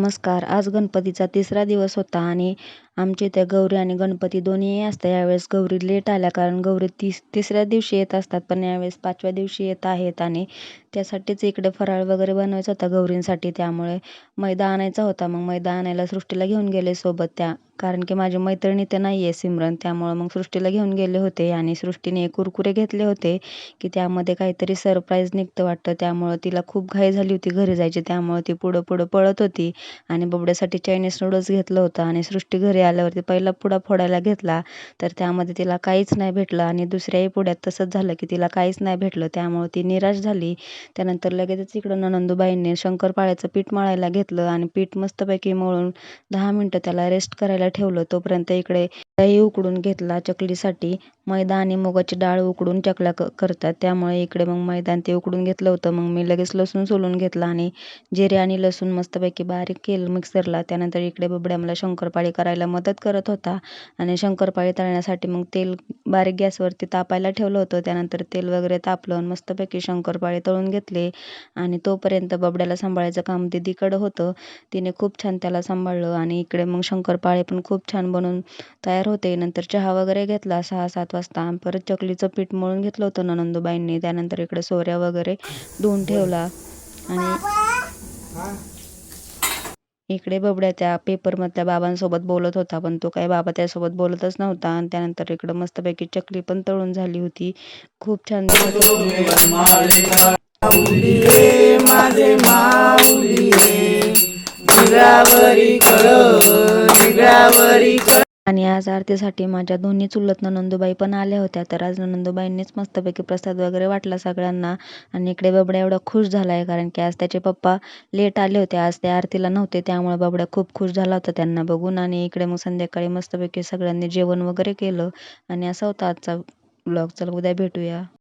नमस्कार. आज गणपतीचा तिसरा दिवस होता आणि आमच्या इथे गौरी आणि गणपती दोन्हीही असतं. यावेळेस गौरी लेट आल्या कारण गौरी तिसऱ्या दिवशी येत असतात, पण यावेळेस 5व्या दिवशी येत आहेत आणि त्यासाठीच इकडे फराळ वगैरे बनवायचा होता गौरींसाठी. त्यामुळे मैदा आणायचा होता. मग मैदा आणायला सृष्टीला घेऊन गेले सोबत कारण की माझी मैत्रिणी ते नाही आहे सिमरन, त्यामुळं मग सृष्टीला घेऊन गेले होते आणि सृष्टीने कुरकुरे घेतले होते की त्यामध्ये काहीतरी सरप्राईज निघतं वाटतं. त्यामुळं तिला खूप घाई झाली होती घरी जायची, त्यामुळं ती पुढं पुढं पळत होती आणि बबड्यासाठी चायनीज नूडल्स घेतलं होतं आणि सृष्टी घरी आल्यावरती पहिला पुडा फोडायला घेतला तर त्यामध्ये तिला काहीच नाही भेटलं आणि दुसऱ्याही पुड्यात तसंच झालं की तिला काहीच नाही भेटलं. त्यामुळे ती निराश झाली. त्यानंतर लगेचच इकडं नणंदूबाईंनी शंकरपाळ्याचं पीठ मळायला घेतलं आणि पीठ मस्तपैकी मळून 10 मिनटं त्याला रेस्ट करायला ठेवलं. तोपर्यंत इकडे दही उकडून घेतला चकलीसाठी. मैदा आणि मुगाची डाळ उकडून चकल्या करतात, त्यामुळे इकडे मग मैदा आणि ते उकडून घेतलं होतं. मग मी लगेच लसूण सोलून घेतला आणि जिरे आणि लसूण मस्तपैकी बारीक केलं मिक्सरला. त्यानंतर इकडे बबड्या मला शंकरपाळी करायला मदत करत होता आणि शंकरपाळी तळण्यासाठी मग तेल बारीक गॅसवरती तापायला ठेवलं होतं. त्यानंतर तेल वगैरे तापलं आणि मस्तपैकी शंकरपाळी तळून घेतले आणि तोपर्यंत बबड्याला सांभाळायचं काम दीदीकडं होतं. तिने खूप छान त्याला सांभाळलं आणि इकडे मग शंकरपाळे पण खूप छान बनून तयार होते. नंतर चहा वगैरे घेतला 6-7 वाजता. परत चकलीचं पीठ मळून घेतलं होतं नणंदूबाईंनी. त्यानंतर इकडे सोऱ्या वगैरे धुवून ठेवला आणि इकडे बबड्या त्या पेपरमधल्या बाबांसोबत बोलत होता, पण तो काही बाबा त्यासोबत बोलतच नव्हता. आणि त्यानंतर इकडं मस्तपैकी चकली पण तळून झाली होती. खूप छान दिसत होती. आणि आज आरतीसाठी माझ्या दोन्ही चुलत नणंदूबाई पण आल्या होत्या. तर आज नणंदूबाईंनीच मस्तपैकी प्रसाद वगैरे वाटला सगळ्यांना. आणि इकडे बबड्या एवढा खुश झालाय कारण की आज त्याचे पप्पा लेट आले होते, आज ते आरतीला नव्हते. त्यामुळे बबड्या खूप खुश झाला होता त्यांना बघून. आणि इकडे मग संध्याकाळी मस्तपैकी सगळ्यांनी जेवण वगैरे केलं आणि असा होता आजचा ब्लॉग. चला उद्या भेटूया.